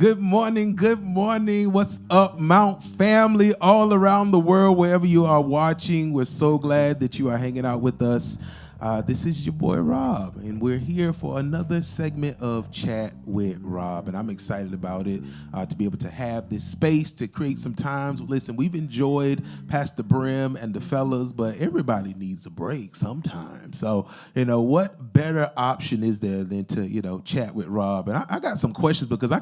Good morning, good morning. What's up, Mount family all around the world, wherever you are watching. We're so glad that you are hanging out with us. This is your boy Rob, and we're here for another segment of Chat with Rob, and I'm excited about it, to be able to have this space to create some times. Listen, we've enjoyed Pastor Brim and the fellas, but everybody needs a break sometimes. So, what better option is there than to, chat with Rob? And I got some questions because I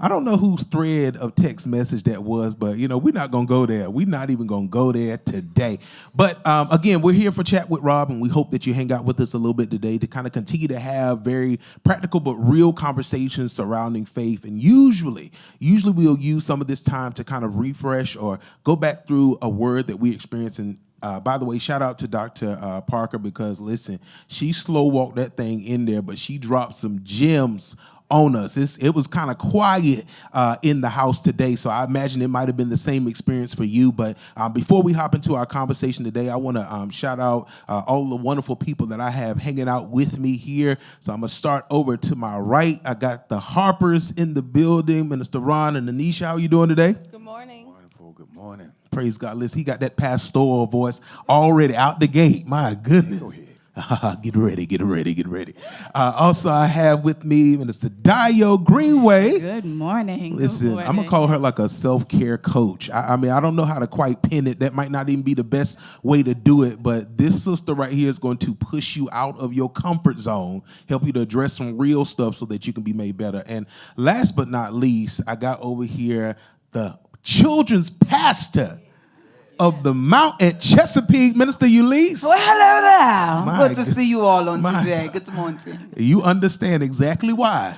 don't know whose thread of text message that was, but, we're not going to go there. We're not even going to go there today. But, again, we're here for Chat with Rob, and we hope that you hang out with us a little bit today to kind of continue to have very practical but real conversations surrounding faith. And usually we'll use some of this time to kind of refresh or go back through a word that we experienced. And by the way, shout out to Dr. Parker, because listen, she slow walked that thing in there, but she dropped some gems on us. It was kind of quiet in the house today, so I imagine it might have been the same experience for you. But before we hop into our conversation today, I want to shout out all the wonderful people that I have hanging out with me here. So I'm going to start over to my right. I got the Harpers in the building. Minister Ron and Anisha, how are you doing today? Good morning. Wonderful. Good morning. Praise God. Listen, he got that pastoral voice already out the gate. My goodness. Go ahead. Get ready. Also, I have with me Mr. DAYO GREENWAY. Good morning. Listen, Good morning. I'm going to call her like a self-care coach. I mean, I don't know how to quite pin it. That might not even be the best way to do it, but this sister right here is going to push you out of your comfort zone, help you to address some real stuff so that you can be made better. And last but not least, I got over here the children's pastor of the Mount at Chesapeake, Minister Ulysses. Well, hello there. Good to God. see you all on today. Good morning. You understand exactly why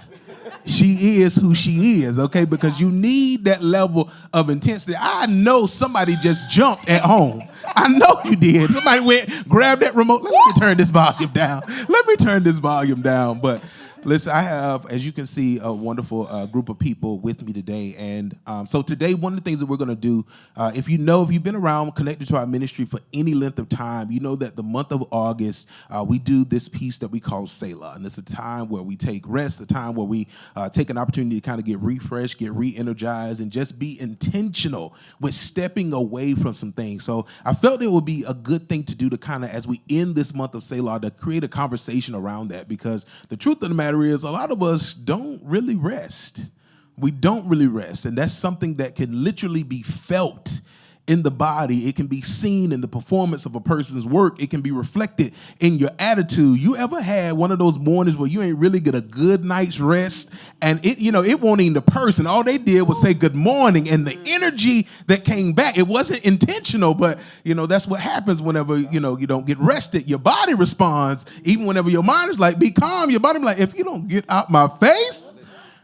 she is who she is, okay? Because you need that level of intensity. I know somebody just jumped at home. I know you did. Somebody went, grabbed that remote. Let me turn this volume down. But listen, I have, as you can see, a wonderful group of people with me today. And so today, one of the things that we're going to do, if you've been around, connected to our ministry for any length of time, you know that the month of August, we do this piece that we call Selah. And it's a time where we take rest, a time where we take an opportunity to kind of get refreshed, get re-energized, and just be intentional with stepping away from some things. So I felt it would be a good thing to do to kind of, as we end this month of Selah, to create a conversation around that, because the truth of the matter is a lot of us don't really rest. We don't really rest, and that's something that can literally be felt in the body. It can be seen in the performance of a person's work. It can be reflected in your attitude. You ever had one of those mornings where you ain't really get a good night's rest, and it wasn't even the person. All they did was say good morning, and the energy that came back, it wasn't intentional, but that's what happens whenever you don't get rested. Your body responds. Even whenever your mind is like, be calm, your body be like, if you don't get out my face.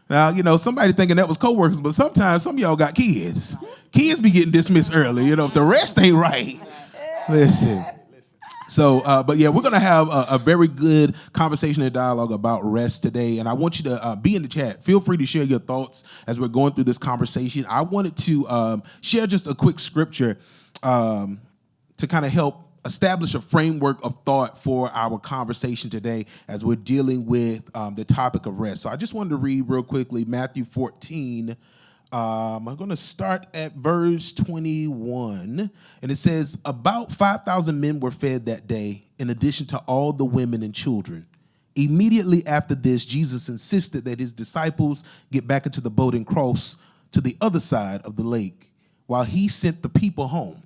Now, somebody thinking that was coworkers, but sometimes some of y'all got kids. Kids be getting dismissed early, if the rest ain't right. Listen. So, but yeah, we're going to have a very good conversation and dialogue about rest today. And I want you to be in the chat. Feel free to share your thoughts as we're going through this conversation. I wanted to share just a quick scripture to kind of help establish a framework of thought for our conversation today as we're dealing with the topic of rest. So I just wanted to read real quickly Matthew 14. I'm going to start at verse 21. And it says, about 5,000 men were fed that day, in addition to all the women and children. Immediately after this, Jesus insisted that his disciples get back into the boat and cross to the other side of the lake while he sent the people home.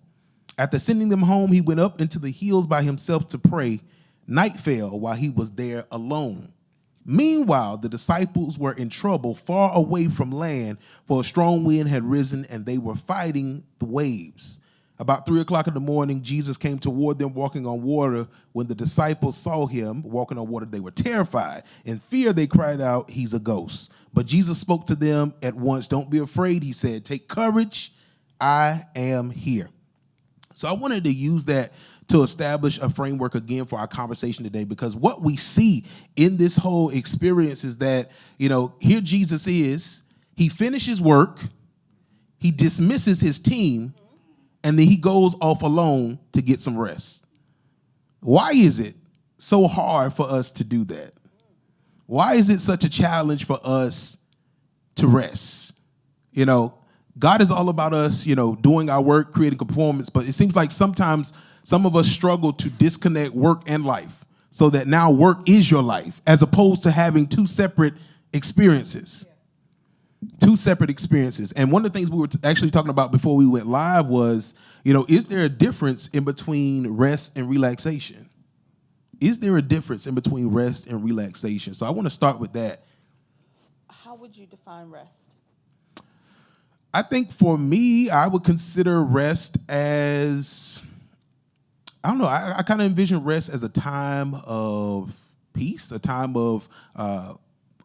After sending them home, he went up into the hills by himself to pray. Night fell while he was there alone. Meanwhile, the disciples were in trouble far away from land, for a strong wind had risen and they were fighting the waves. About 3 o'clock in the morning, Jesus came toward them walking on water. When the disciples saw him walking on water, they were terrified. In fear, they cried out, "He's a ghost." But Jesus spoke to them at once. "Don't be afraid," he said. "Take courage. I am here." So I wanted to use that to establish a framework again for our conversation today, because what we see in this whole experience is that, here Jesus is, he finishes work, he dismisses his team, and then he goes off alone to get some rest. Why is it so hard for us to do that? Why is it such a challenge for us to rest. You know, God is all about us, you know, doing our work, creating performance, but it seems like sometimes some of us struggle to disconnect work and life so that now work is your life as opposed to having two separate experiences. Two separate experiences. And one of the things we were actually talking about before we went live was, you know, is there a difference in between rest and relaxation? Is there a difference in between rest and relaxation? So I want to start with that. How would you define rest? I think for me, I would consider rest as, I don't know, I kind of envision rest as a time of peace, a time of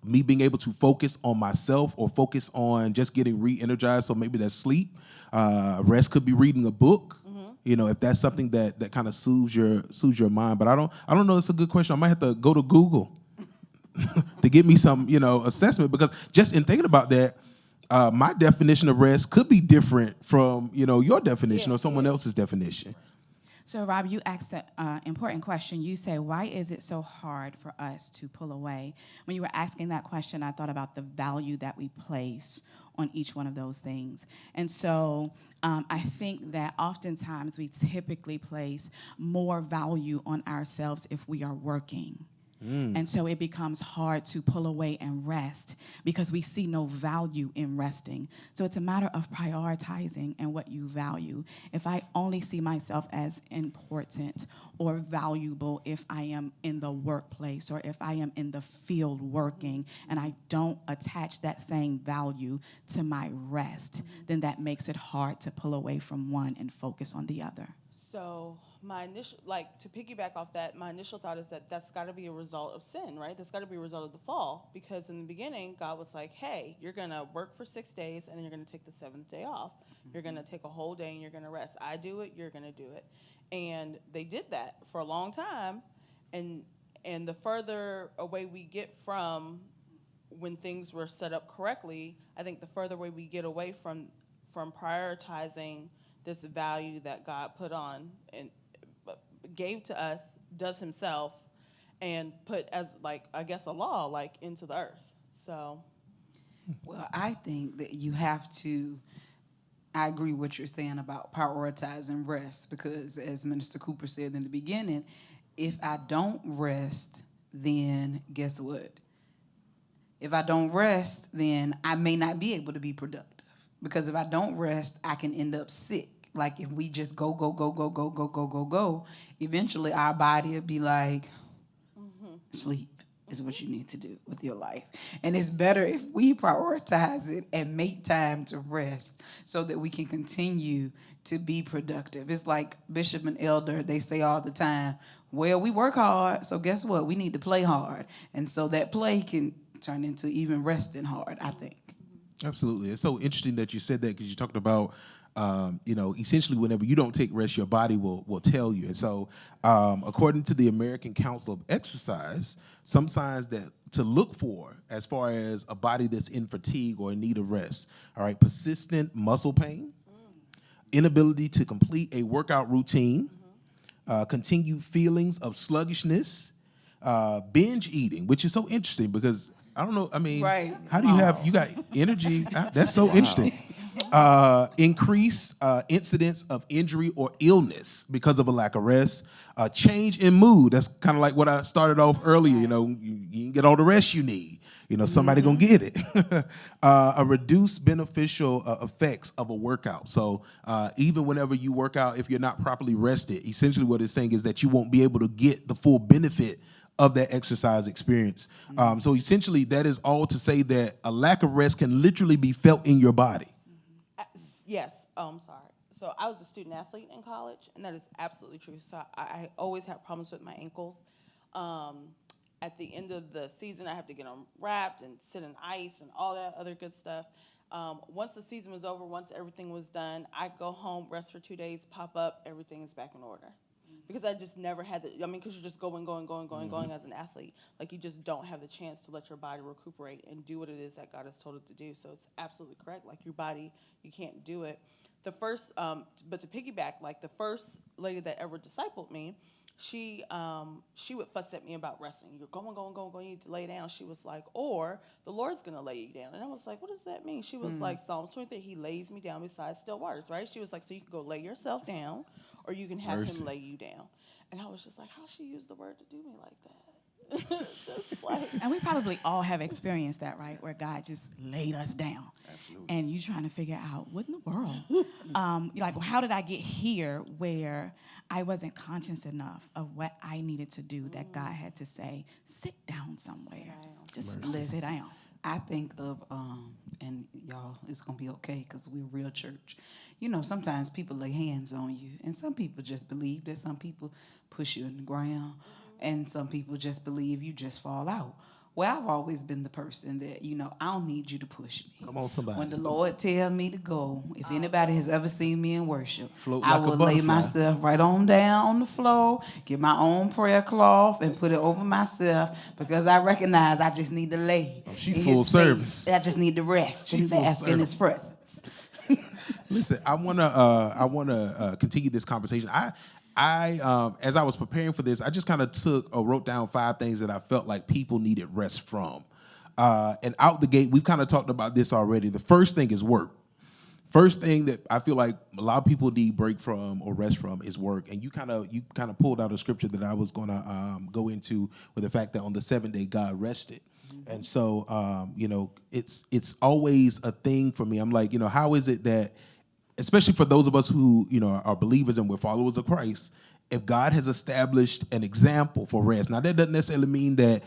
me being able to focus on myself or focus on just getting re-energized. So maybe that's sleep. Rest could be reading a book. You know, if that's something that kind of soothes your mind. But I don't know. It's a good question. I might have to go to Google to get me some, you know, assessment, because just in thinking about that, my definition of rest could be different from, you know, your definition or someone else's definition. So, Rob, you asked an important question. You say, why is it so hard for us to pull away? When you were asking that question, I thought about the value that we place on each one of those things. And so I think that oftentimes we typically place more value on ourselves if we are working. And so it becomes hard to pull away and rest because we see no value in resting. So it's a matter of prioritizing and what you value. If I only see myself as important or valuable if I am in the workplace or if I am in the field working and I don't attach that same value to my rest, then that makes it hard to pull away from one and focus on the other. So my initial, like, to piggyback off that, my initial thought is that that's got to be a result of sin, right? That's got to be a result of the fall, because in the beginning, God was like, hey, you're going to work for 6 days, and then you're going to take the 7th day off. You're going to take a whole day, and you're going to rest. I do it, you're going to do it. And they did that for a long time, and the further away we get from when things were set up correctly, I think the further away we get away from prioritizing this value that God put on and gave to us, does himself, and put as, like, I guess, a law, like, into the earth. So, well, I think that you have to, I agree what you're saying about prioritizing rest, because as Minister Cooper said in the beginning, if I don't rest, then guess what? If I don't rest, then I may not be able to be productive. Because if I don't rest, I can end up sick. Like, if we just go, eventually our body will be like, sleep is what you need to do with your life. And it's better if we prioritize it and make time to rest so that we can continue to be productive. It's like Bishop and Elder, they say all the time, well, we work hard, so guess what? We need to play hard. And so that play can turn into even resting hard, I think. Absolutely. It's so interesting that you said that, because you talked about, you know, essentially whenever you don't take rest, your body will tell you. And so according to the American Council of Exercise, some signs that to look for as far as a body that's in fatigue or in need of rest, all right, persistent muscle pain, inability to complete a workout routine, continued feelings of sluggishness, binge eating, which is so interesting because I don't know. I mean, Right. How do you got energy? That's so interesting. Increase incidence of injury or illness because of a lack of rest. Change in mood. That's kind of like what I started off earlier. You know, you didn't get all the rest you need. You know, somebody gonna get it. A reduced beneficial effects of a workout. So even whenever you work out, if you're not properly rested, essentially what it's saying is that you won't be able to get the full benefit of that exercise experience. So essentially that is all to say that a lack of rest can literally be felt in your body. Yes. Oh, I'm sorry. So I was a student athlete in college, and that is absolutely true. So I always had problems with my ankles. At the end of the season, I have to get them wrapped and sit in ice and all that other good stuff. Once the season was over, once everything was done, I go home, rest for 2 days, pop up, everything is back in order. Because I just never had the, I mean, because you're just going as an athlete. Like, you just don't have the chance to let your body recuperate and do what it is that God has told it to do. So it's absolutely correct. Like, your body, you can't do it. The first, but to piggyback, like, the first lady that ever discipled me, she would fuss at me about resting. You're going, you need to lay down. She was like, or the Lord's going to lay you down. And I was like, what does that mean? She was like, Psalms 23, he lays me down beside still waters, right? She was like, so you can go lay yourself down, or you can have him lay you down. And I was just like, how she used the word to do me like that? Just like, And we probably all have experienced that, right? Where God just laid us down. Absolutely. And you trying to figure out, what in the world? Like, well, how did I get here where I wasn't conscious enough of what I needed to do, that God had to say, sit down somewhere. Just sit down. I think of, and y'all, it's going to be okay because we're real church. You know, sometimes people lay hands on you, and some people just believe that some people push you in the ground, and some people just believe you just fall out. Well, I've always been the person that, you know, I don't need you to push me. Come on, somebody. When the Lord tell me to go, if anybody has ever seen me in worship, Float I like a will lay butterfly. myself right on down on the floor, get my own prayer cloth, and put it over myself because I recognize I just need to lay. She in full his service. face. I just need to rest She and full bask in his service. presence. Listen, I wanna continue this conversation. I as I was preparing for this, I just kind of wrote down 5 things that I felt like people needed rest from. And out the gate, we've kind of talked about this already. The first thing is work. First thing that I feel like a lot of people need break from or rest from is work. And you kind of pulled out a scripture that I was gonna go into with the fact that on the 7th day God rested. And so, you know, it's always a thing for me. I'm like, you know, how is it that, especially for those of us who, you know, are believers and we're followers of Christ, if God has established an example for rest, now that doesn't necessarily mean that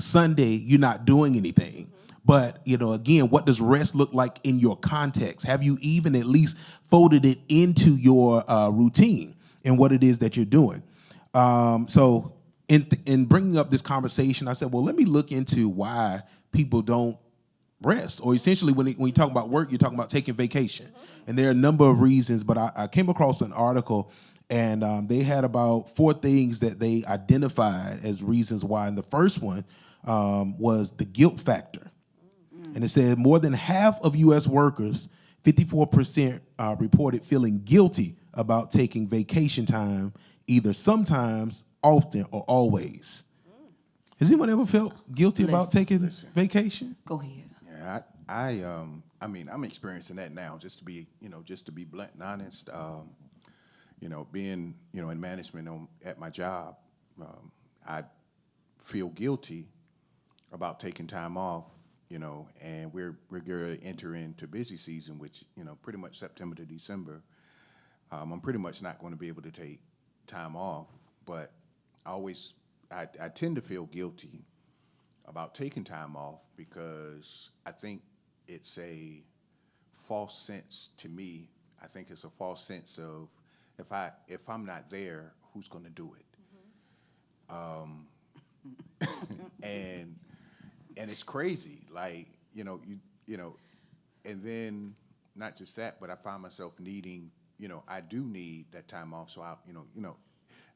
Sunday you're not doing anything. But, you know, again, what does rest look like in your context? Have you even at least folded it into your routine and what it is that you're doing? So in bringing up this conversation, I said, well, let me look into why people don't rest. Or essentially, when you talk about work, you're talking about taking vacation. And there are a number of reasons, but I came across an article, and they had about 4 things that they identified as reasons why. And the first one was the guilt factor. And it said more than half of U.S. workers, 54%, reported feeling guilty about taking vacation time, either sometimes, often, or always. Has anyone ever felt guilty about taking vacation? Go ahead. Yeah, I mean, I'm experiencing that now. Just to be blunt and honest. You know, being in management at my job, I feel guilty about taking time off. You know, and we're going to enter into busy season, which, you know, pretty much September to December. I'm pretty much not going to be able to take time off, but I tend to feel guilty about taking time off because I think it's a false sense to me. I think it's a false sense of if I'm not there, who's going to do it? And it's crazy, like, you know, and then not just that, but I find myself needing, you know, I do need that time off. So I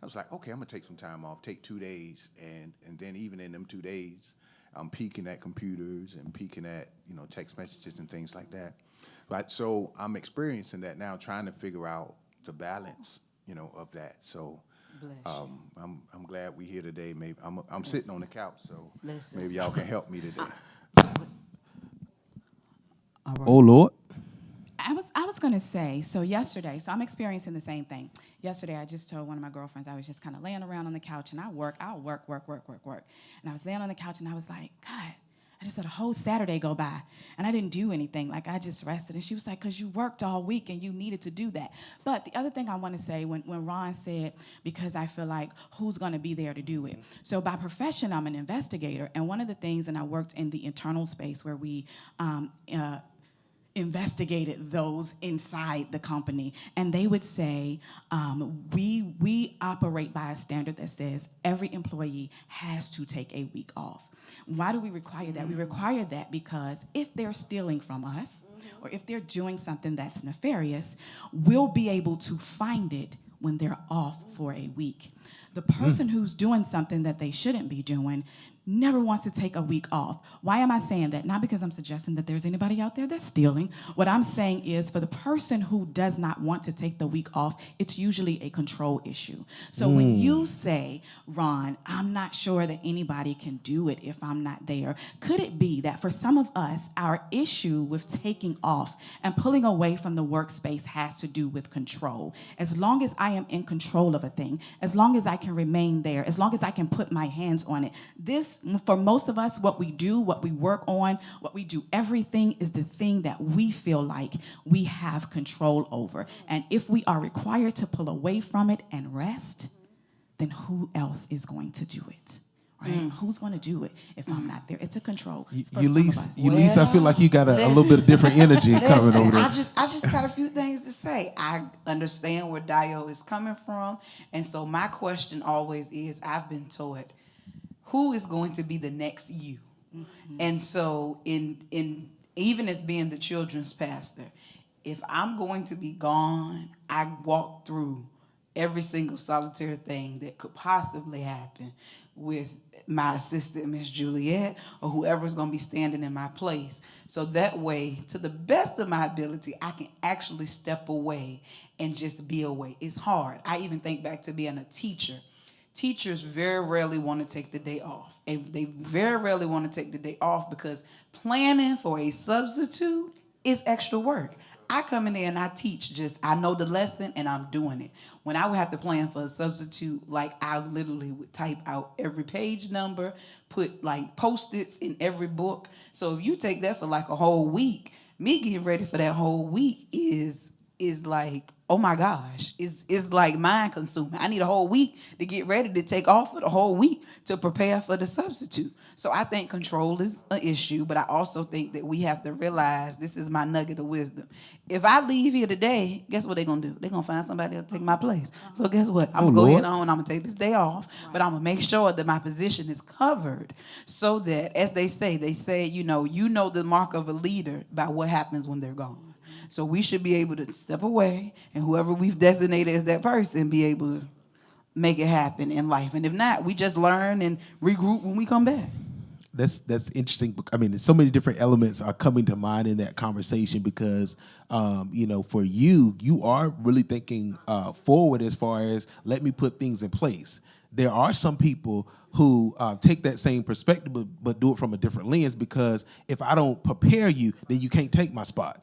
was like, okay, I'm gonna take some time off, take 2 days, and then even in them 2 days, I'm peeking at computers and peeking at, you know, text messages and things like that. Right. So I'm experiencing that now, trying to figure out the balance, you know, of that. So. I'm glad we're here today. Maybe I'm sitting on the couch, so maybe y'all can help me today. Oh, Lord. I was going to say, so yesterday, so I'm experiencing the same thing. Yesterday, I just told one of my girlfriends I was just kind of laying around on the couch, and I'll work. And I was laying on the couch, and I was like, God, I just let a whole Saturday go by, and I didn't do anything. Like, I just rested. And she was like, because you worked all week, and you needed to do that. But the other thing I want to say, when Ron said, because I feel like, who's going to be there to do it? So by profession, I'm an investigator, and one of the things, and I worked in the internal space where we investigated those inside the company, and they would say, we operate by a standard that says every employee has to take a week off. Why do we require that? We require that because if they're stealing from us, or if they're doing something that's nefarious, we'll be able to find it when they're off for a week. The person who's doing something that they shouldn't be doing never wants to take a week off. Why am I saying that? Not because I'm suggesting that there's anybody out there that's stealing. What I'm saying is for the person who does not want to take the week off, it's usually a control issue. So when you say, Ron, I'm not sure that anybody can do it if I'm not there, could it be that for some of us, our issue with taking off and pulling away from the workspace has to do with control? As long as I am in control of a thing, as long as I can remain there, as long as I can put my hands on it, this, for most of us, what we do, what we work on, what we do, everything is the thing that we feel like we have control over. And if we are required to pull away from it and rest, then who else is going to do it? Right? Who's going to do it if I'm not there? It's a control. It's for some of us. Ulysses, I feel like you got a little bit of different energy coming over there. I just got a few things to say. I understand where DAYO is coming from. And so my question always is, I've been taught, who is going to be the next you? And so in even as being the children's pastor, if I'm going to be gone, I walk through every single solitary thing that could possibly happen with my assistant, Miss Juliet, or whoever's going to be standing in my place. So that way, to the best of my ability, I can actually step away and just be away. It's hard. I even think back to being a teacher. Teachers very rarely want to take the day off. And they very rarely want to take the day off because planning for a substitute is extra work. I come in there and I teach I know the lesson and I'm doing it. When I would have to plan for a substitute, like I literally would type out every page number, put like Post-its in every book. So if you take that for like a whole week, me getting ready for that whole week is like, oh my gosh, it's like mind consuming. I need a whole week to get ready to take off for the whole week to prepare for the substitute. So I think control is an issue, but I also think that we have to realize, this is my nugget of wisdom. If I leave here today, guess what they're going to do? They're going to find somebody else to take my place. So guess what? I'm going to go ahead on, I'm going to take this day off, but I'm going to make sure that my position is covered so that, as they say, you know the mark of a leader by what happens when they're gone. So we should be able to step away, and whoever we've designated as that person be able to make it happen in life. And if not, we just learn and regroup when we come back. That's interesting. I mean, so many different elements are coming to mind in that conversation because, for you are really thinking forward as far as let me put things in place. There are some people who take that same perspective but do it from a different lens because if I don't prepare you, then you can't take my spot.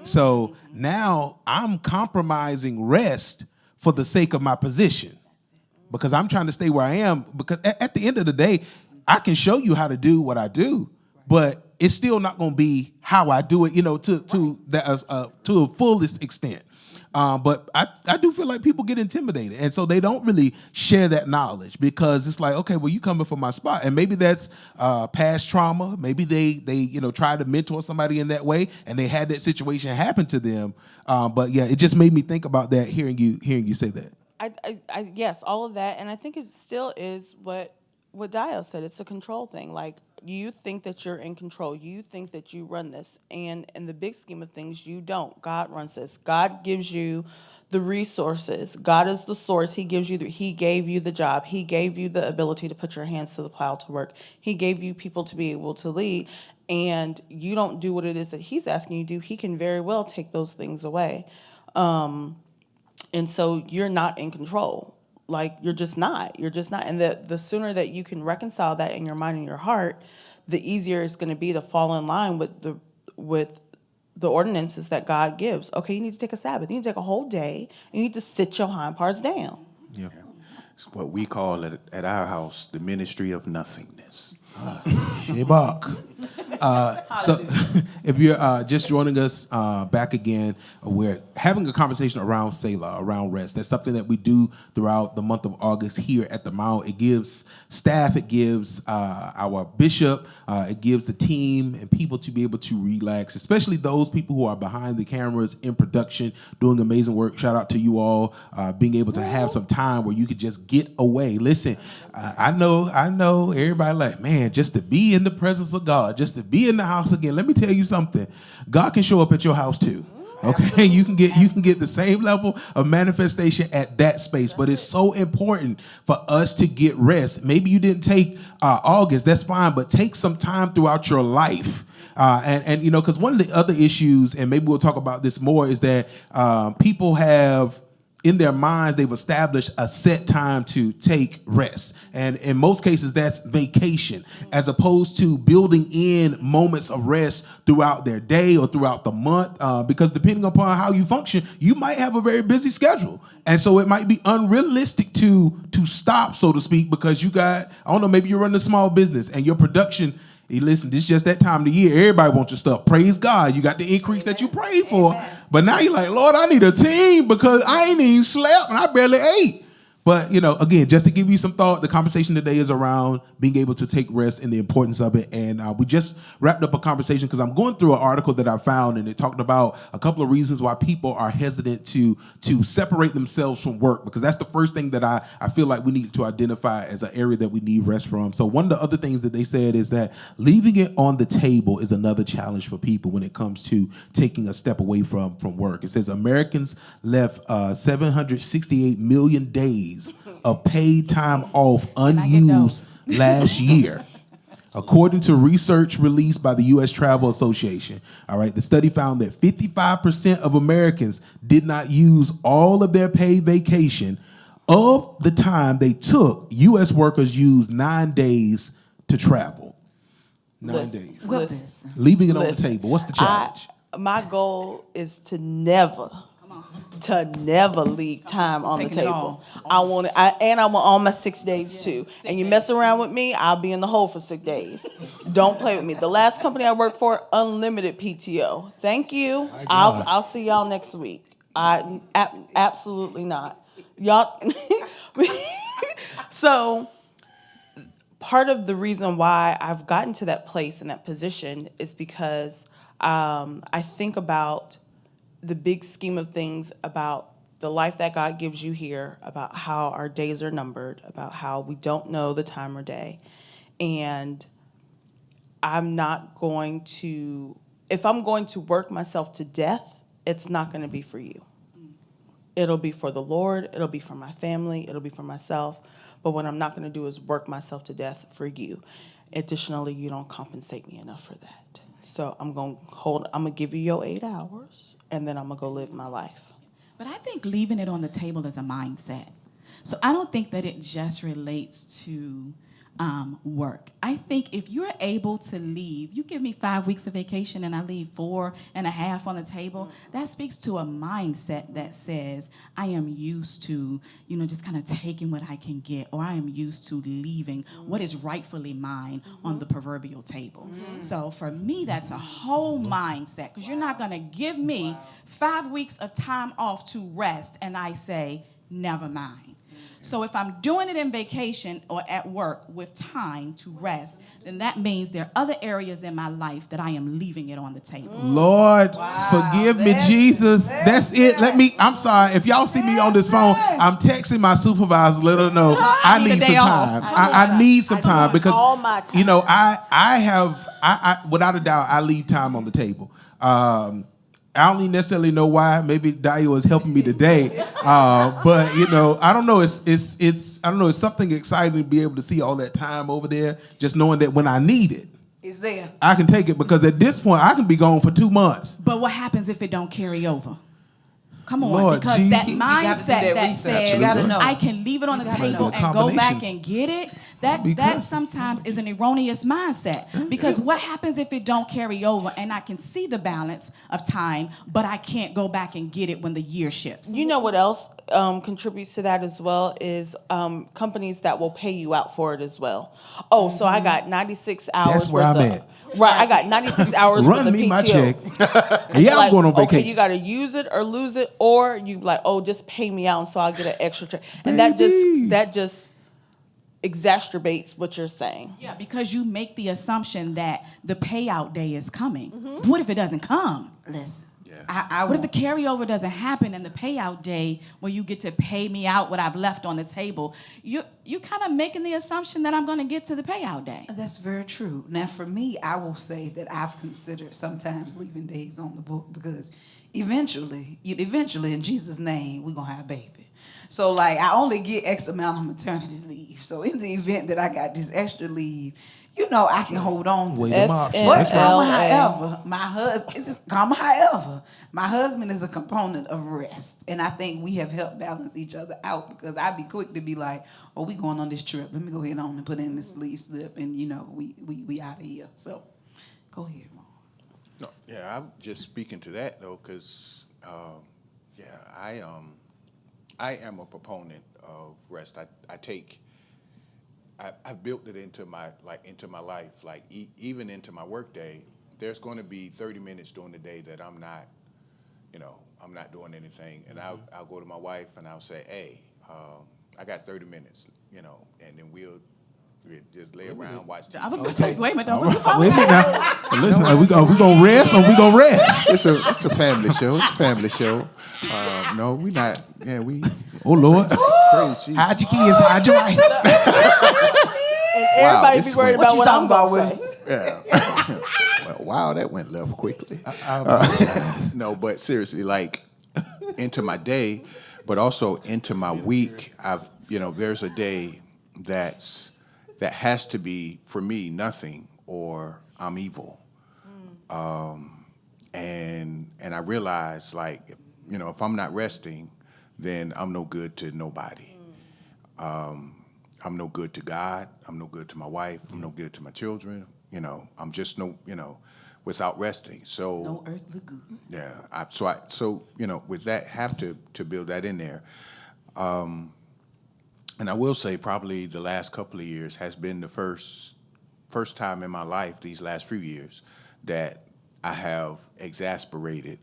So now I'm compromising rest for the sake of my position because I'm trying to stay where I am because at the end of the day, I can show you how to do what I do, but it's still not going to be how I do it, to a fullest extent. But I do feel like people get intimidated, and so they don't really share that knowledge because it's like, okay, well, you coming for my spot, and maybe that's past trauma. Maybe they try to mentor somebody in that way, and they had that situation happen to them. But yeah, it just made me think about that hearing you say that. I yes, all of that, and I think it still is what DAYO said. It's a control thing. Like, you think that you're in control. You think that you run this. And in the big scheme of things, you don't. God runs this. God gives you the resources. God is the source. He gives you He gave you the job. He gave you the ability to put your hands to the plow to work. He gave you people to be able to lead. And you don't do what it is that He's asking you to do. He can very well take those things away. And so you're not in control. Like, you're just not. And the sooner that you can reconcile that in your mind and your heart, the easier it's going to be to fall in line with the ordinances that God gives. Okay, you need to take a Sabbath. You need to take a whole day. You need to sit your hind parts down. Yeah. It's what we call it at our house, the ministry of nothingness. Shabak. So if you're just joining us back again, we're having a conversation around Selah, around rest. That's something that we do throughout the month of August here at the Mount. It gives staff, it gives our bishop, it gives the team and people to be able to relax, especially those people who are behind the cameras in production, doing amazing work. Shout out to you all, being able to have some time where you could just get away. Listen, I know everybody like, man, just to be in the presence of God, just to be in the house again. Let me tell you something. God can show up at your house too. Okay, you can get the same level of manifestation at that space, but it's so important for us to get rest. Maybe you didn't take August, that's fine, but take some time throughout your life. And because one of the other issues, and maybe we'll talk about this more, is that people have in their minds, they've established a set time to take rest. And in most cases, that's vacation, as opposed to building in moments of rest throughout their day or throughout the month. Because depending upon how you function, you might have a very busy schedule. And so it might be unrealistic to stop, so to speak, because you got, I don't know, maybe you're running a small business and your production, hey, listen, this is just that time of the year. Everybody wants your stuff. Praise God. You got the increase that you prayed for. But now you're like, Lord, I need a team because I ain't even slept and I barely ate. But, again, just to give you some thought, the conversation today is around being able to take rest and the importance of it. And we just wrapped up a conversation because I'm going through an article that I found, and it talked about a couple of reasons why people are hesitant to separate themselves from work, because that's the first thing that I feel like we need to identify as an area that we need rest from. So one of the other things that they said is that leaving it on the table is another challenge for people when it comes to taking a step away from work. It says Americans left 768 million days of paid time off unused last year, according to research released by the U.S. Travel Association. All right, the study found that 55% of Americans did not use all of their paid vacation. Of the time they took, U.S. workers used 9 days to travel. 9 days. Leaving it on the table. What's the challenge? My goal is to never leave time on the table. I want it, and I want all my 6 days too. And you mess around with me, I'll be in the hole for 6 days. Don't play with me. The last company I worked for, unlimited PTO. Thank you. I'll see y'all next week. Absolutely not. Y'all. So part of the reason why I've gotten to that place and that position is because I think about the big scheme of things, about the life that God gives you here, about how our days are numbered, about how we don't know the time or day. And I'm not going to, if I'm going to work myself to death, it's not going to be for you. It'll be for the Lord, it'll be for my family, it'll be for myself. But what I'm not going to do is work myself to death for you. Additionally, you don't compensate me enough for that. So I'm going to give you your 8 hours, and then I'm going to go live my life. But I think leaving it on the table is a mindset. So I don't think that it just relates to work. I think if you're able to leave, you give me 5 weeks of vacation and I leave 4.5 on the table, that speaks to a mindset that says, I am used to, just kind of taking what I can get, or I am used to leaving what is rightfully mine on the proverbial table. So for me, that's a whole mindset, because you're not going to give me 5 weeks of time off to rest and I say, never mind. So if I'm doing it in vacation or at work with time to rest, then that means there are other areas in my life that I am leaving it on the table. Lord, forgive me, Jesus. That's it. I'm sorry. If y'all see me on this phone, I'm texting my supervisor, let her know I need some time. I need some time because, I without a doubt, I leave time on the table. I don't even necessarily know why. Maybe DAYO is helping me today, but I don't know. It's something exciting to be able to see all that time over there. Just knowing that when I need it, it's there. I can take it, because at this point I can be gone for 2 months. But what happens if it don't carry over? Come on, Lord because Jesus. that mindset that says I can leave it on the table and go back and get it, that sometimes is an erroneous mindset. Because what happens if it don't carry over and I can see the balance of time, but I can't go back and get it when the year shifts? You know what else contributes to that as well is companies that will pay you out for it as well. Oh, so I got 96 hours. That's where I'm at. Right, I got 96 hours worth of PTO. Run me my check. Yeah, I'm going on vacation. Okay, you got to use it or lose it, or you just pay me out so I'll get an extra check. And that just exacerbates what you're saying. Yeah, because you make the assumption that the payout day is coming. What if it doesn't come? Listen. I What if the carryover doesn't happen and the payout day when you get to pay me out what I've left on the table? You kind of making the assumption that I'm going to get to the payout day. That's very true. Now, for me, I will say that I've considered sometimes leaving days on the book because eventually, in Jesus' name, we're going to have a baby. So, like, I only get X amount of maternity leave. So, in the event that I got this extra leave, you know, I can hold on to Them that. options. But That's right. however, my husband is a component of rest. And I think we have helped balance each other out because I'd be quick to be like, oh, we going on this trip. Let me go ahead on and put in this leave slip and, you know, we out of here. So, go ahead, Ron. No, yeah, I'm just speaking to that though, because I am a proponent of rest. I've built it into my life, like even into my work day. There's going to be 30 minutes during the day that I'm not doing anything, and I'll go to my wife and I'll say, hey, I got 30 minutes, and then we'll just lay around, watch TV. I was going to say, wait a minute, don't put your phone Wait a minute down. now. Listen, are we gonna rest or we gonna rest? It's a family show. It's a family show. No, we not. Yeah, we. Oh Lord. Crazy. Hide your kids, hide your wife. And everybody this be worried went- about what I'm going to say. Yeah. Well, wow, that went left quickly. No, but seriously, like into my day, but also into my week. There's a day that has to be for me nothing or I'm evil. And I realize, like, if I'm not resting, then I'm no good to nobody. I'm no good to God. I'm no good to my wife. I'm no good to my children. I'm just without resting. So No earthly good. yeah. With that, have to build that in there. And I will say probably the last couple of years has been the first time in my life, these last few years, that I have exasperated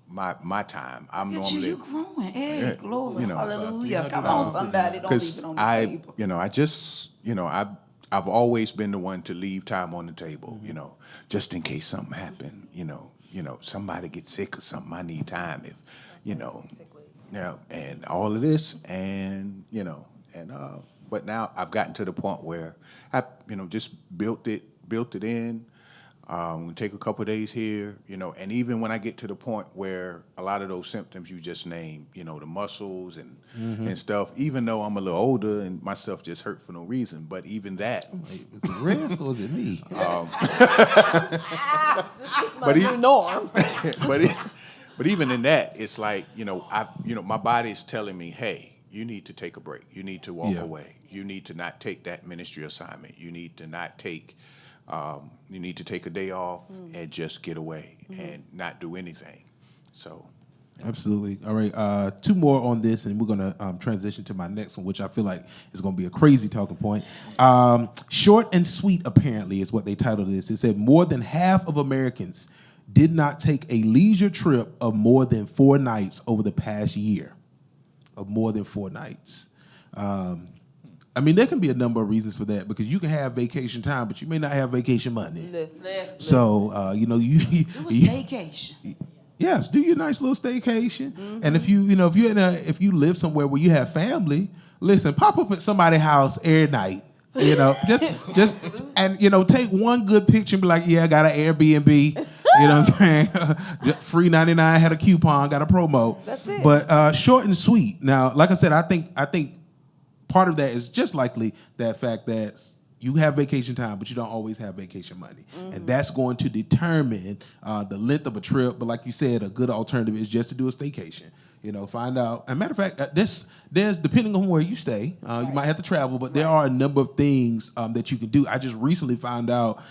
my time. I'm Look at normally you growing. Hey, Yeah, glory, know, hallelujah. Come on, somebody, don't leave it on the table. I've always been the one to leave time on the table, just in case something happened, somebody gets sick or something, I need time and all of this but now I've gotten to the point where I, just built it in. We take a couple of days here, and even when I get to the point where a lot of those symptoms you just named, the muscles and stuff, even though I'm a little older and my stuff just hurt for no reason, but even that. Is it rest or is it me? This is my new norm. But even in that, it's like, my body is telling me, hey, you need to take a break. You need to walk away. You need to not take that ministry assignment. You need to not take. You need to take a day off and just get away and not do anything. So, Absolutely. All right. Two more on this, and we're going to transition to my next one, which I feel like is going to be a crazy talking point. Short and sweet, apparently, is what they titled this. It said more than half of Americans did not take a leisure trip of more than 4 nights over the past year. Of more than 4 nights. There can be a number of reasons for that because you can have vacation time, but you may not have vacation money. Listen. So, you Do a staycation. Yes, do your nice little staycation. And if if you live somewhere where you have family, listen, pop up at somebody's house every night. Just take one good picture and be like, yeah, I got an Airbnb. You know what I'm saying? Free 99, had a coupon, got a promo. That's it. But short and sweet. Now, like I said, I think part of that is just likely that fact that you have vacation time, but you don't always have vacation money. And that's going to determine the length of a trip. But like you said, a good alternative is just to do a staycation. Find out. As a matter of fact, there's depending on where you stay, you might have to travel, but there are a number of things that you can do. I just recently found out,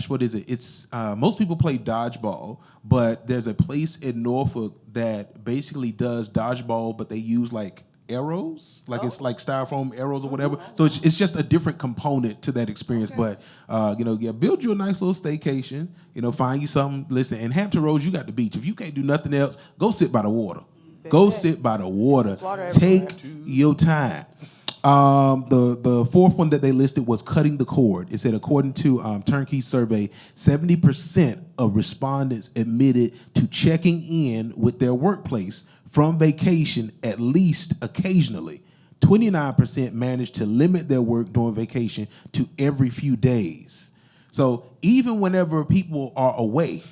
what is it? It's most people play dodgeball, but there's a place in Norfolk that basically does dodgeball, but they use like arrows, it's like styrofoam arrows or whatever. So it's just a different component to that experience. Okay. But build you a nice little staycation. Find you something. Listen, in Hampton Roads, you got the beach. If you can't do nothing else, go sit by the water. Go sit by the water. Take your time. The fourth one that they listed was cutting the cord. It said, according to Turnkey survey, 70% of respondents admitted to checking in with their workplace from vacation at least occasionally. 29% managed to limit their work during vacation to every few days. So even whenever people are away,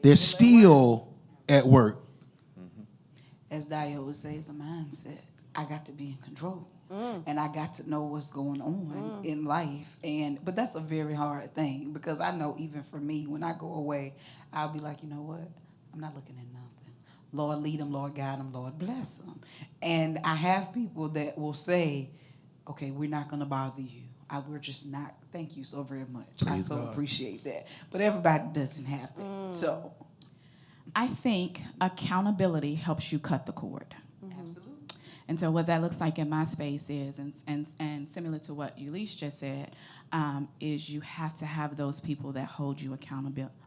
they're still at work. As DAYO would say, it's a mindset. I got to be in control. And I got to know what's going on in life. But that's a very hard thing, because I know even for me, when I go away, I'll be like, you know what? I'm not looking at nothing. Lord, lead them. Lord, guide them. Lord, bless them. And I have people that will say, okay, we're not going to bother you. We're just not. Thank you so very much. Praise I so God. appreciate that. But everybody doesn't have that. So, I think accountability helps you cut the cord. absolutely. And so what that looks like in my space is, and similar to what Ulysses just said, is you have to have those people that hold you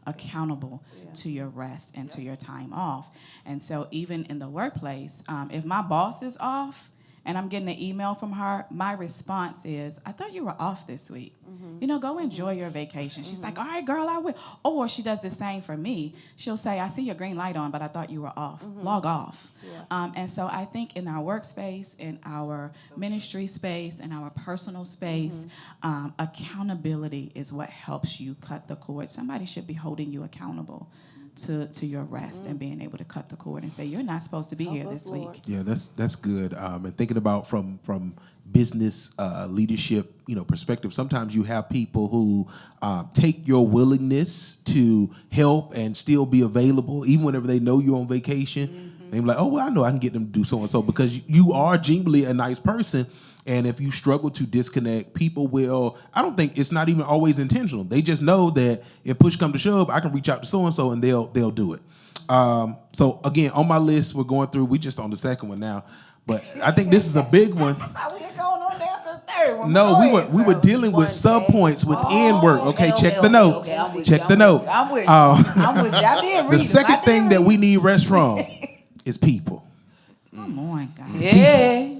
accountable to your rest and to your time off. And so even in the workplace, if my boss is off and I'm getting an email from her, my response is, I thought you were off this week. You know, go enjoy your vacation. She's like, all right, girl, I will. Or she does the same for me. She'll say, I see your green light on, but I thought you were off. Log off. And so I think in our workspace, in our ministry space, in our personal space, accountability is what helps you cut the cord. Somebody should be holding you accountable to your rest and being able to cut the cord and say, you're not supposed to be here this week. Yeah, that's good. And thinking about from business leadership, perspective, sometimes you have people who take your willingness to help and still be available, even whenever they know you're on vacation. They're like, oh, well, I know I can get them to do so and so, because you are genuinely a nice person. And if you struggle to disconnect, people will, I don't think it's not even always intentional. They just know that if push comes to shove, I can reach out to so-and-so and they'll do it. So again, on my list, we're going through, we just on the second one now, but I think this is a big one. I thought we were going on down to the third one. No, we were dealing with sub-points within work. Okay, check the notes. Check the notes. I'm with you. I'm with you. I did read The second thing that we need rest from is people. Come on, guys. Yeah.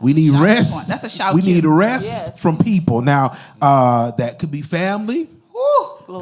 We need Shout rest. point. That's a shout We cue. need rest Yes. from people. Now, that could be family.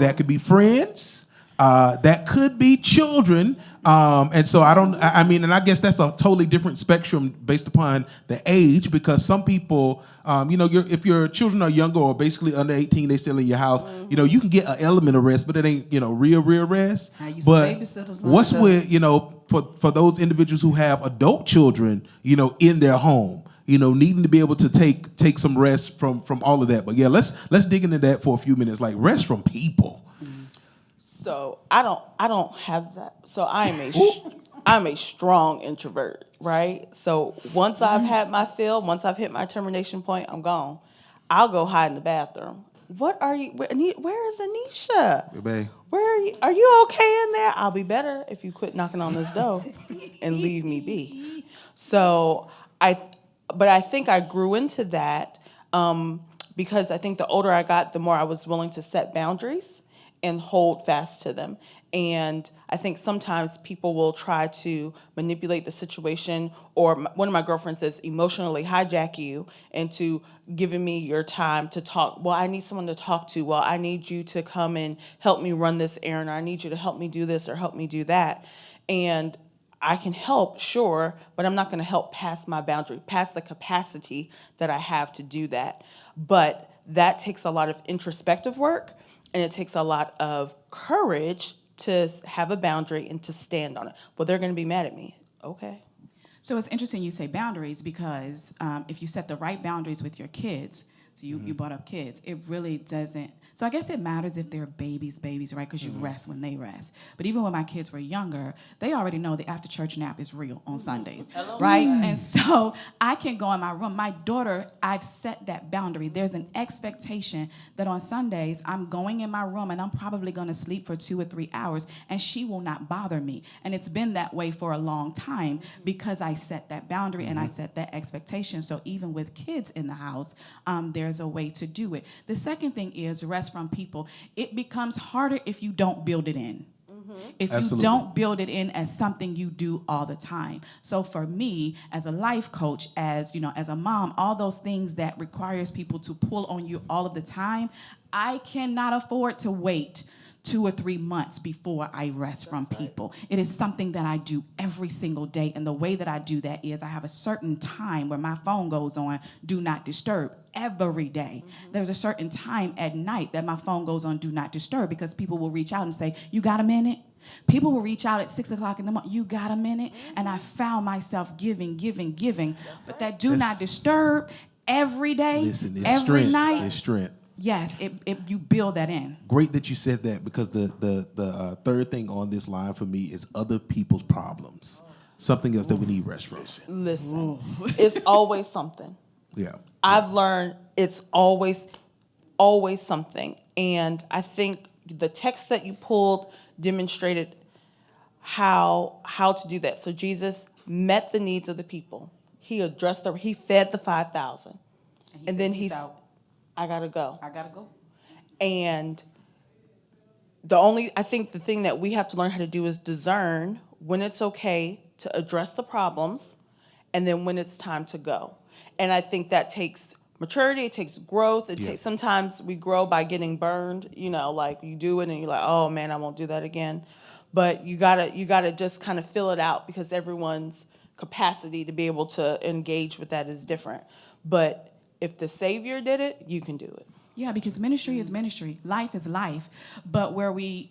That could be friends. That could be children. And so I mean, and I guess that's a totally different spectrum based upon the age, because some people, if your children are younger or basically under 18, they still in your house, you can get an element of rest, but it ain't, real rest. I used to But babysitters what's lined up. with, for those individuals who have adult children, in their home, needing to be able to take some rest from all of that. But yeah, let's dig into that for a few minutes, like rest from people. So I don't have that. So I'm a strong introvert, right? So once I've had my fill, once I've hit my termination point, I'm gone. I'll go hide in the bathroom. What are you? Where is Anisha? Hey, babe. Where are you? Are you okay in there? I'll be better if you quit knocking on this door and leave me be. So I think I grew into that because I think the older I got, the more I was willing to set boundaries and hold fast to them. And I think sometimes people will try to manipulate the situation, or one of my girlfriends says emotionally hijack you into giving me your time to talk. Well, I need someone to talk to. Well, I need you to come and help me run this errand, or I need you to help me do this or help me do that. And I can help, sure, but I'm not going to help past my boundary, past the capacity that I have to do that. But that takes a lot of introspective work, and it takes a lot of courage to have a boundary and to stand on it. Well, they're going to be mad at me. Okay. So it's interesting you say boundaries, because if you set the right boundaries with your kids, so you brought up kids, it really doesn't. So I guess it matters if they're babies, right? Because you rest when they rest. But even when my kids were younger, they already know the after church nap is real on Sundays, right? And so I can go in my room. My daughter, I've set that boundary. There's an expectation that on Sundays I'm going in my room and I'm probably going to sleep for 2 or 3 hours, and she will not bother me. And it's been that way for a long time because I set that boundary and I set that expectation. So even with kids in the house, there's a way to do it. The second thing is rest from people. It becomes harder if you don't build it in. if Absolutely. you don't build it in as something you do all the time. So for me, as a life coach, as as a mom, all those things that requires people to pull on you all of the time, I cannot afford to wait 2 or 3 months before I rest from people. It is something that I do every single day. And the way that I do that is I have a certain time where my phone goes on, do not disturb, every day. There's a certain time at night that my phone goes on, do not disturb, because people will reach out and say, you got a minute? People will reach out at 6 o'clock in the morning, you got a minute? And I found myself giving. But that do not disturb every day, Listen, it's every strength. night. It's strength. Yes, you build that in. Great that you said that, because the third thing on this line for me is other people's problems. Something else that we need rest from. Listen, it's always something. Yeah. I've learned it's always something. And I think the text that you pulled demonstrated how to do that. So Jesus met the needs of the people. He he fed the 5,000. And then he's out. I gotta go. I gotta go. And I think the thing that we have to learn how to do is discern when it's okay to address the problems and then when it's time to go. And I think that takes maturity, it takes growth, sometimes we grow by getting burned, like you do it and you're like, oh man, I won't do that again. But you gotta just kind of fill it out, because everyone's capacity to be able to engage with that is different. But if the Savior did it, you can do it. Yeah, because ministry is ministry, life is life. But where we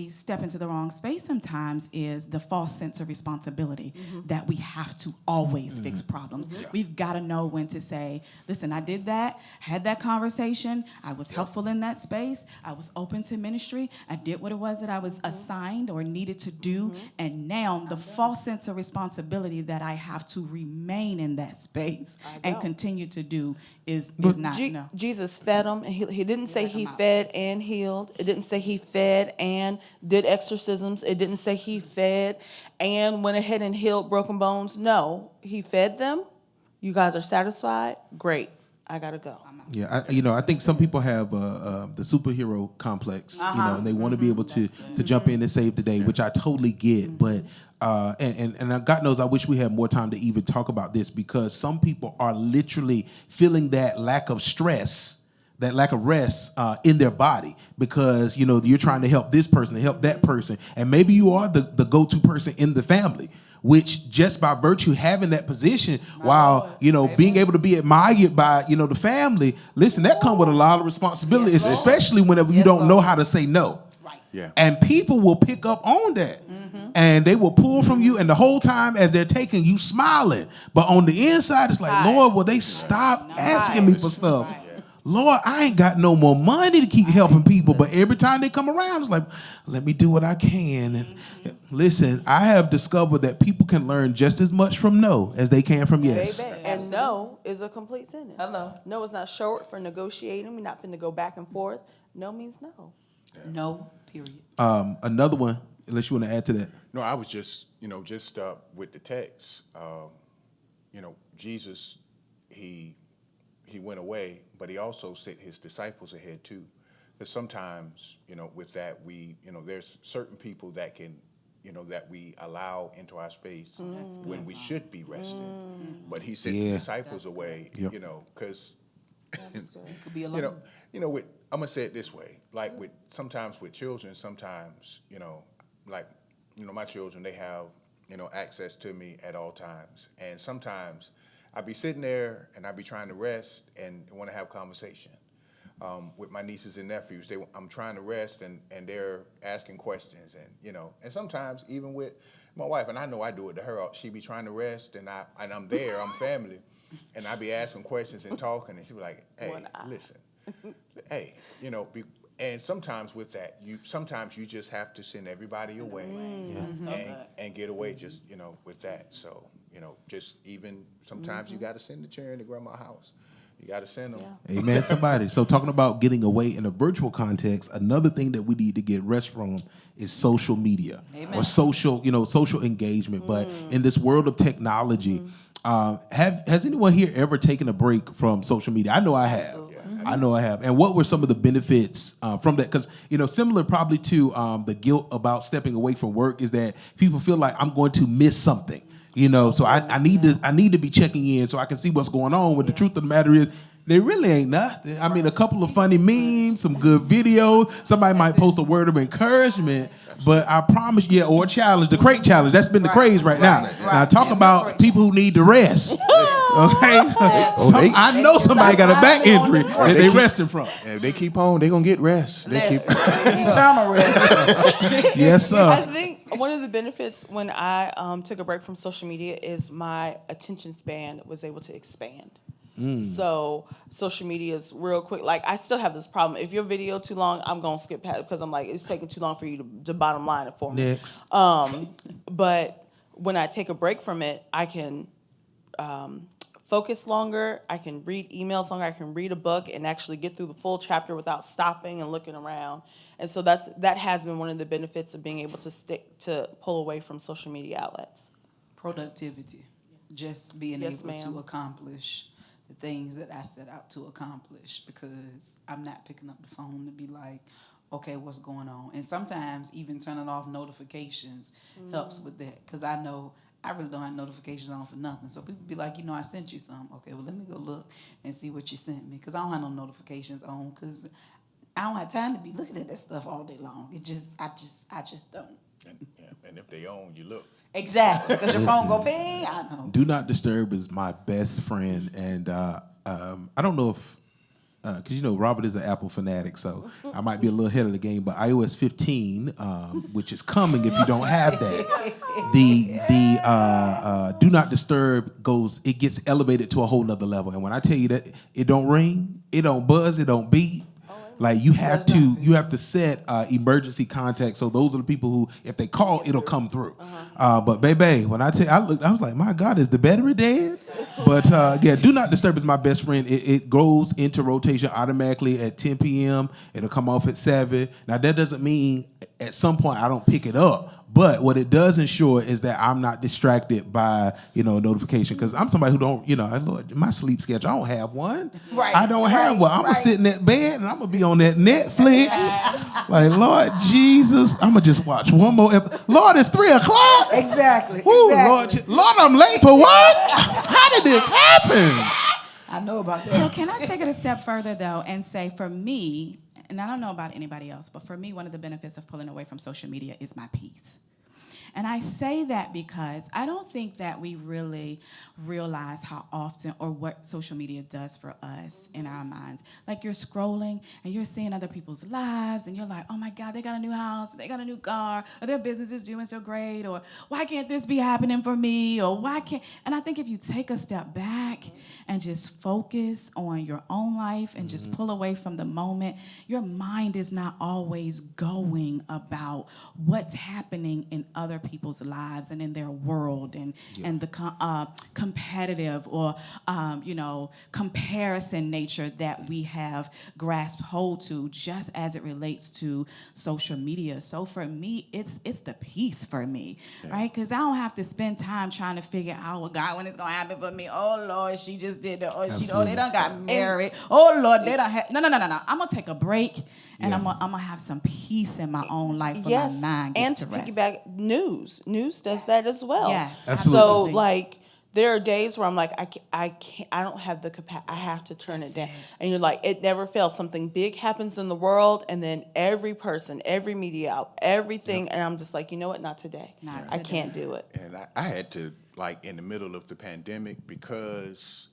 step into the wrong space sometimes is the false sense of responsibility that we have to always fix problems. We've got to know when to say, listen, I did that, had that conversation, I was helpful in that space, I was open to ministry, I did what it was that I was assigned or needed to do, and now the false sense of responsibility that I have to remain in that space and continue to do is not, no. Jesus fed them, and he didn't say he fed and healed. It didn't say he fed and did exorcisms. It didn't say he fed and went ahead and healed broken bones. No, he fed them. You guys are satisfied? Great. I gotta go. Yeah, I think some people have the superhero complex, and they want to be able to jump in and save the day, which I totally get. But and God knows, I wish we had more time to even talk about this, because some people are literally feeling that lack of stress, that lack of rest in their body, because you're trying to help this person, to help that person, and maybe you are the go-to person in the family, which just by virtue having that position, while being able to be admired by the family, listen, that comes with a lot of responsibility, especially whenever you don't know how to say no. Right. Yeah. And people will pick up on that. And they will pull from you, and the whole time as they're taking, you smiling, but on the inside it's like, Lord, will they stop asking me for stuff? Lord, I ain't got no more money to keep helping people, but every time they come around, it's like, let me do what I can. And listen, I have discovered that people can learn just as much from no as they can from yes. Amen. And no is a complete sentence. Hello. No is not short for negotiating. We're not finna go back and forth. No means no. No, period. Another one, unless you want to add to that. No, I was just with the text, Jesus, he went away, but he also sent his disciples ahead too. Because sometimes, with that, there's certain people that can, that we allow into our space when we should be resting. But he sent the disciples away, because, Could be alone. I'm gonna say it this way, like sometimes with children, my children, they have, access to me at all times. And sometimes I'd be sitting there and I'd be trying to rest and want to have conversation. With my nieces and nephews, I'm trying to rest and they're asking questions, and sometimes even with my wife, and I know I do it to her, she be trying to rest and I'm there, I'm family, and I be asking questions and talking, and she be like, hey, listen, hey, and sometimes with that, you just have to send everybody away and get away just, with that. So, just even sometimes you got to send the children to grandma's house. You got to send them. Yeah. Amen, somebody. So talking about getting away in a virtual context, another thing that we need to get rest from is social media. Amen. Or social engagement. But in this world of technology, has anyone here ever taken a break from social media? I know I have. I know I have. And what were some of the benefits from that? Because, similar probably to the guilt about stepping away from work is that people feel like I'm going to miss something. So I need to be checking in so I can see what's going on. When the truth of the matter is, there really ain't nothing. I mean, a couple of funny memes, some good videos. Somebody might post a word of encouragement, but I promise you, or a challenge, the crate challenge. That's been the craze right now. Now talk about people who need to rest. Okay, I know somebody got a back injury that they resting from. If they keep on, they gonna get rest. Eternal rest. Yes, sir. I think one of the benefits when I took a break from social media is my attention span was able to expand. So social media is real quick. Like, I still have this problem. If your video too long, I'm gonna skip past it because I'm like, it's taking too long for you to bottom line it for me. Next. But when I take a break from it, I can focus longer. I can read emails longer. I can read a book and actually get through the full chapter without stopping and looking around. And so that has been one of the benefits of being able to pull away from social media outlets. Productivity, just being Yes, able ma'am. to accomplish the things that I set out to accomplish, because I'm not picking up the phone to be like, okay, what's going on? And sometimes even turning off notifications helps with that, because I know I really don't have notifications on for nothing. So people be like, I sent you something. Okay, well, let me go look and see what you sent me, because I don't have no notifications on, because I don't have time to be looking at that stuff all day long. I just don't. And if they own, you look. Exactly, because your phone go ping. I know. Do Not Disturb is my best friend, and I don't know if, because Robert is an Apple fanatic, so I might be a little ahead of the game. But iOS 15, which is coming if you don't have that, the Do Not Disturb gets elevated to a whole nother level. And when I tell you that it don't ring, it don't buzz, it don't beep. Like you have to set emergency contact. So those are the people who, if they call, it'll come through. But baby, when I was like, my God, is the battery dead? But yeah, Do Not Disturb is my best friend. It goes into rotation automatically at 10 p.m. It'll come off at 7. Now that doesn't mean at some point I don't pick it up. But what it does ensure is that I'm not distracted by, notification. Because I'm somebody who don't, Lord, my sleep schedule, I don't have one. Right. I don't have one. I'm going to sit in that bed and I'm going to be on that Netflix. Like, Lord Jesus, I'm going to just watch one more episode. Lord, it's 3 o'clock. Exactly. Woo, Exactly. Lord, I'm late for work. How did this happen? I know about that. So can I take it a step further, though, and say for me, and I don't know about anybody else, but for me, one of the benefits of pulling away from social media is my peace. And I say that because I don't think that we really realize how often or what social media does for us in our minds. Like you're scrolling and you're seeing other people's lives and you're like, oh my God, they got a new house, they got a new car, or their business is doing so great, or why can't this be happening for me, or why can't, and I think if you take a step back and just focus on your own life and just pull away from the moment, your mind is not always going about what's happening in other people's lives and in their world and the competitive or comparison nature that we have grasped hold to just as it relates to social media. So for me, it's the peace for me, right? Because I don't have to spend time trying to figure out, well, God, when it's gonna happen for me? Oh Lord, she just did that. Oh, they done got married. Oh Lord, they done had no. I'm gonna take a break and I'm gonna have some peace in my own life where my mind gets to rest. And to piggyback, news does that as well. Yes, absolutely. So like there are days where I'm like, I don't have the capacity. I have to turn it down. And you're like, it never fails. Something big happens in the world, and then every person, every media out, everything, and I'm just like, you know what? Not today. I can't do it. And I had to, like, in the middle of the pandemic, because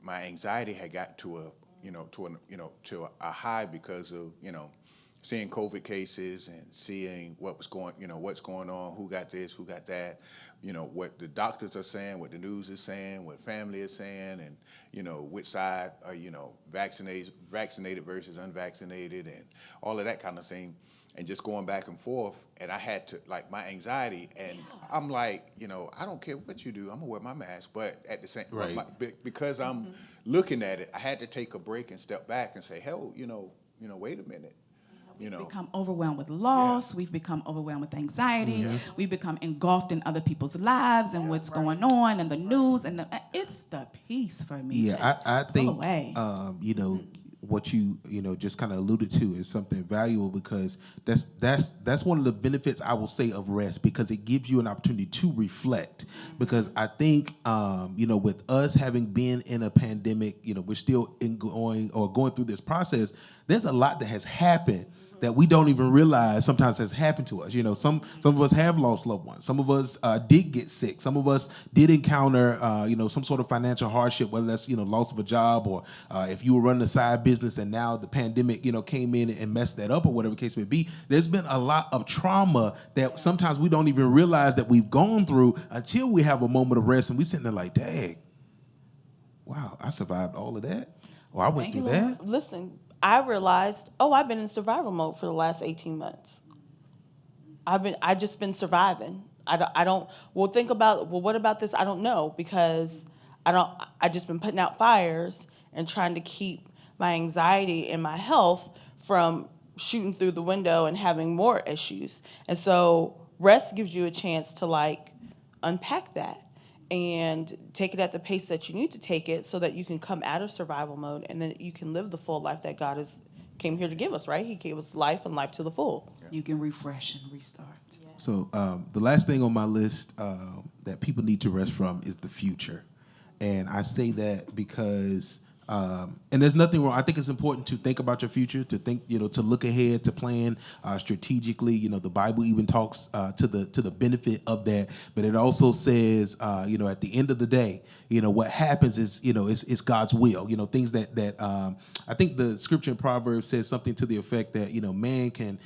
my anxiety had got to a high because of seeing COVID cases and seeing what's going on, who got this, who got that, what the doctors are saying, what the news is saying, what family is saying, and which side are vaccinated versus unvaccinated, and all of that kind of thing, and just going back and forth. And I had to, like, my anxiety, and I'm like, I don't care what you do, I'm gonna wear my mask, but at the same because I'm looking at it, I had to take a break and step back and say, hell, wait a minute. We've become overwhelmed with loss. We've become overwhelmed with anxiety. We've become engulfed in other people's lives and what's going on and the news. And it's the peace for me. Yeah, I think, away. what you just kind of alluded to is something valuable, because that's one of the benefits, I will say, of rest, because it gives you an opportunity to reflect. Because I think with us having been in a pandemic, we're still going through this process. There's a lot that has happened that we don't even realize sometimes has happened to us. Some of us have lost loved ones. Some of us did get sick. Some of us did encounter, some sort of financial hardship, whether that's, loss of a job, or if you were running a side business and now the pandemic, came in and messed that up, or whatever the case may be. There's been a lot of trauma that sometimes we don't even realize that we've gone through until we have a moment of rest and we sitting there like, dang, wow, I survived all of that. Or I went through that. Listen, I realized, I've been in survival mode for the last 18 months. I just been surviving. Think about, what about this? I don't know, because I just been putting out fires and trying to keep my anxiety and my health from shooting through the window and having more issues. And so rest gives you a chance to unpack that and take it at the pace that you need to take it, so that you can come out of survival mode and then you can live the full life that God came here to give us, right? He gave us life and life to the full. You can refresh and restart. Yeah. So the last thing on my list that people need to rest from is the future. And I say that because, and there's nothing wrong. I think it's important to think about your future, to think, to look ahead, to plan strategically. The Bible even talks to the benefit of that. But it also says, at the end of the day, what happens is, it's God's will. Things that I think the scripture in Proverbs says something to the effect that, man can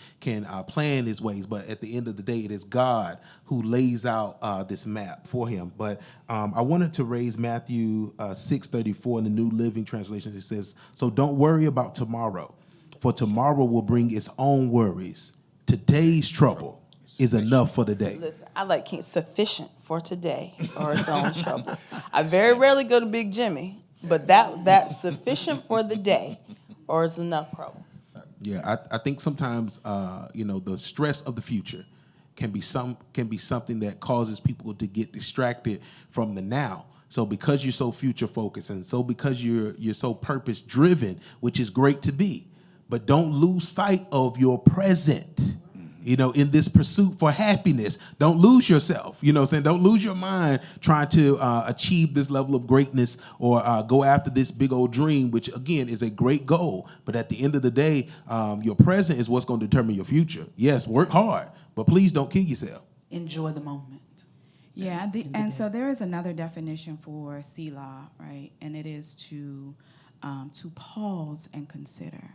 plan his ways, but at the end of the day, it is God who lays out this map for him. But I wanted to raise Matthew 6:34 in the New Living Translation. It says, "So don't worry about tomorrow, for tomorrow will bring its own worries. Today's trouble is enough for the day." Listen, I like sufficient for today or its own trouble. I very rarely go to Big Jimmy, but that's sufficient for the day or it's enough trouble. Yeah, I think sometimes the stress of the future can be something that causes people to get distracted from the now. So because you're so future focused, and so because you're so purpose driven, which is great to be, but don't lose sight of your present. In this pursuit for happiness, don't lose yourself. Don't lose your mind trying to achieve this level of greatness, or go after this big old dream, which again is a great goal. But at the end of the day, your present is what's going to determine your future. Yes, work hard, but please don't kill yourself. Enjoy the moment. Yeah, and so there is another definition for Selah, right? And it is to pause and consider.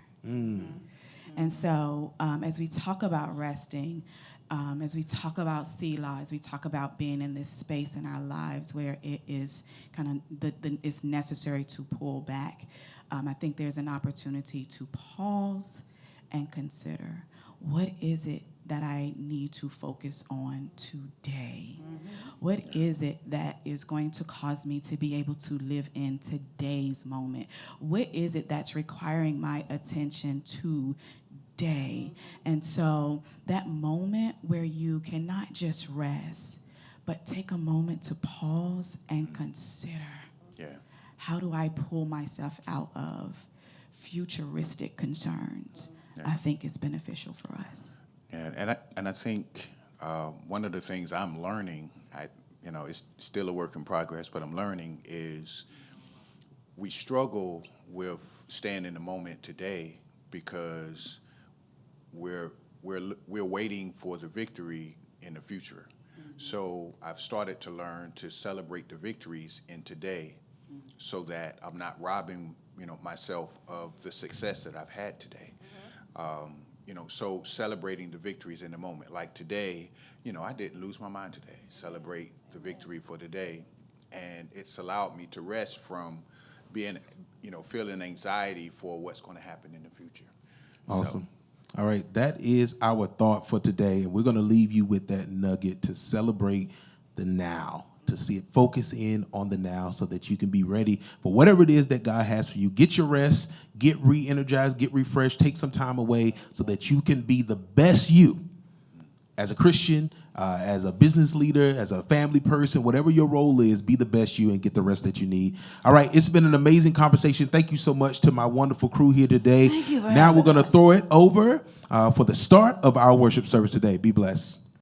And so as we talk about resting, as we talk about Selah, as we talk about being in this space in our lives where it is kind of it's necessary to pull back, I think there's an opportunity to pause and consider, what is it that I need to focus on today? What is it that is going to cause me to be able to live in today's moment? What is it that's requiring my attention today? And so that moment where you cannot just rest, but take a moment to pause and consider, how do I pull myself out of futuristic concerns? I think is beneficial for us. And I think one of the things I'm learning, it's still a work in progress, but I'm learning is we struggle with staying in the moment today because we're waiting for the victory in the future. So I've started to learn to celebrate the victories in today, so that I'm not robbing myself of the success that I've had today. So celebrating the victories in the moment. Like today, I didn't lose my mind today. Celebrate the victory for today. And it's allowed me to rest from being, feeling anxiety for what's going to happen in the future. Awesome. All right, that is our thought for today. And we're going to leave you with that nugget to celebrate the now, to see it, focus in on the now, so that you can be ready for whatever it is that God has for you. Get your rest, get re-energized, get refreshed, take some time away so that you can be the best you as a Christian, as a business leader, as a family person, whatever your role is, be the best you and get the rest that you need. All right, it's been an amazing conversation. Thank you so much to my wonderful crew here today. Thank you for now we're having going to us. throw it over for the start of our worship service today. Be blessed.